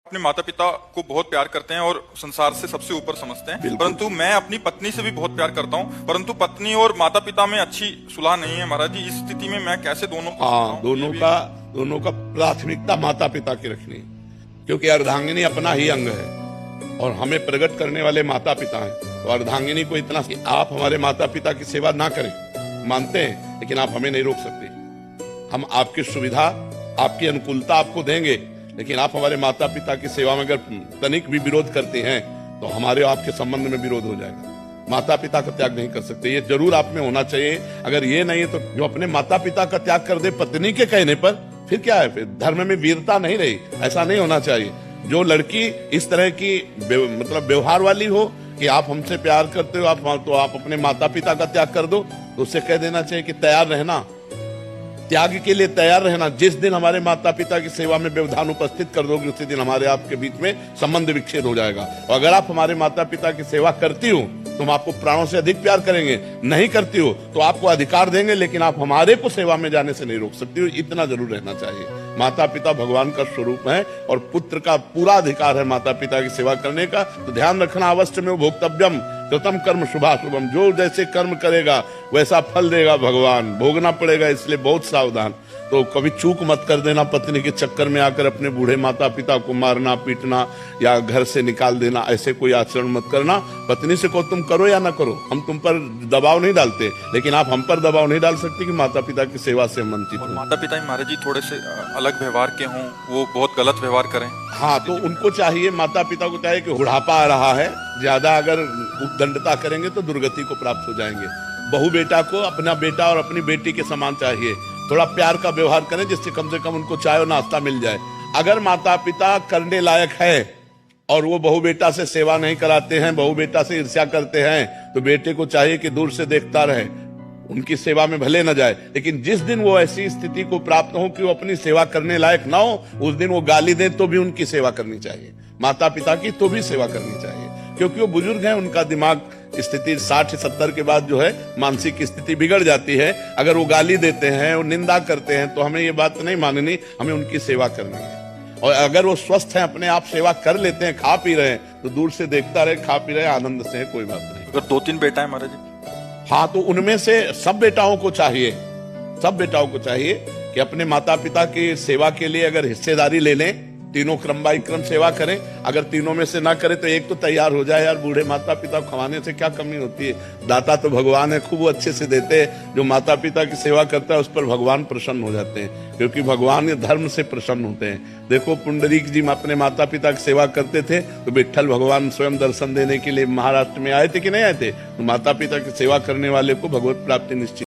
अपने माता पिता को बहुत प्यार करते हैं और संसार से सबसे ऊपर समझते हैं, परंतु मैं अपनी पत्नी से भी बहुत प्यार करता हूं, परंतु पत्नी और माता पिता में अच्छी सुलह नहीं है महाराज जी। इस स्थिति में मैं कैसे दोनों दोनों का प्राथमिकता माता पिता की रखनी है, क्योंकि अर्धांगिनी अपना ही अंग है और हमें प्रकट करने वाले माता पिता हैं। तो अर्धांगिनी को इतना कि आप हमारे माता पिता की सेवा ना करें, मानते हैं, लेकिन आप हमें नहीं रोक सकते। हम आपकी सुविधा, आपकी अनुकूलता आपको देंगे, लेकिन आप हमारे माता पिता की सेवा में अगर तनिक भी विरोध करते हैं तो हमारे आपके संबंध में विरोध हो जाएगा। माता पिता का त्याग नहीं कर सकते, ये जरूर आप में होना चाहिए। अगर ये नहीं है तो जो अपने माता पिता का त्याग कर दे पत्नी के कहने पर, फिर क्या है, फिर धर्म में वीरता नहीं रही। ऐसा नहीं होना चाहिए। जो लड़की इस तरह की मतलब व्यवहार वाली हो कि आप हमसे प्यार करते हो, तो आप अपने माता पिता का त्याग कर दो, तो उससे कह देना चाहिए कि तैयार रहना, त्याग के लिए तैयार रहना। जिस दिन हमारे माता पिता की सेवा में व्यवधान उपस्थित कर दोगे, उसी दिन हमारे आपके बीच में संबंध विच्छेद हो जाएगा। और अगर आप हमारे माता पिता की सेवा करती हो तो हम आपको प्राणों से अधिक प्यार करेंगे, नहीं करती हो तो आपको अधिकार देंगे, लेकिन आप हमारे को सेवा में जाने से नहीं रोक सकती हो। इतना जरूर रहना चाहिए। माता पिता भगवान का स्वरूप है और पुत्र का पूरा अधिकार है माता पिता की सेवा करने का। तो ध्यान रखना, अवश्य में भोक्तव्यम कृतम कर्म शुभाशुभम। जो जैसे कर्म करेगा वैसा फल देगा भगवान, भोगना पड़ेगा, इसलिए बहुत सावधान। तो कभी चूक मत कर देना, पत्नी के चक्कर में आकर अपने बूढ़े माता पिता को मारना पीटना या घर से निकाल देना, ऐसे कोई आचरण मत करना। पत्नी से को तुम करो या ना करो, हम तुम पर दबाव नहीं डालते, लेकिन आप हम पर दबाव नहीं डाल सकते कि माता पिता की सेवा से वंचित हो। माता पिता महाराज जी थोड़े से अलग व्यवहार के हों, वो बहुत गलत व्यवहार करें। हाँ, तो उनको चाहिए, माता पिता को चाहिए कि बुढ़ापा आ रहा है, ज्यादा अगर उद्दंडता करेंगे तो दुर्गति को प्राप्त हो जाएंगे। बहू बेटा को अपना बेटा और अपनी बेटी के समान चाहिए। थोड़ा प्यार का व्यवहार करें जिससे कम से कम उनको चाय और नाश्ता मिल जाए। अगर माता पिता करने लायक है और वो बहू बेटा से सेवा नहीं कराते हैं, बहू बेटा से ईर्ष्या करते हैं, तो बेटे को चाहिए कि दूर से देखता रहे, उनकी सेवा में भले न जाए। लेकिन जिस दिन वो ऐसी स्थिति को प्राप्त हो कि वो अपनी सेवा करने लायक ना हो, उस दिन वो गाली दे तो भी उनकी सेवा करनी चाहिए। माता पिता की तो भी सेवा करनी चाहिए, क्योंकि वो बुजुर्ग हैं, उनका दिमाग स्थिति 60-70 के बाद जो है मानसिक स्थिति बिगड़ जाती है। अगर वो गाली देते हैं, वो निंदा करते हैं, तो हमें ये बात नहीं माननी, हमें उनकी सेवा करनी है। और अगर वो स्वस्थ हैं, अपने आप सेवा कर लेते हैं, खा पी रहे हैं, तो दूर से देखता रहे, खा पी रहे, आनंद से है, कोई बात नहीं। अगर 2-3 बेटा है महाराज जी, हाँ, तो उनमें से सब बेटाओं को चाहिए कि अपने माता पिता की सेवा के लिए अगर हिस्सेदारी ले लें, तीनों क्रम बाई क्रम सेवा करें। अगर तीनों में से ना करे तो एक तो तैयार हो जाए। यार, बूढ़े माता पिता को खवाने से क्या कमी होती है? दाता तो भगवान है, खूब अच्छे से देते हैं। जो माता पिता की सेवा करता है उस पर भगवान प्रसन्न हो जाते हैं, क्योंकि भगवान धर्म से प्रसन्न होते हैं। देखो, पुंडरीक जी अपने माता पिता की सेवा करते थे तो विट्ठल भगवान स्वयं दर्शन देने के लिए महाराष्ट्र में आए थे कि नहीं आए थे? तो माता पिता की सेवा करने वाले को भगवत प्राप्ति निश्चित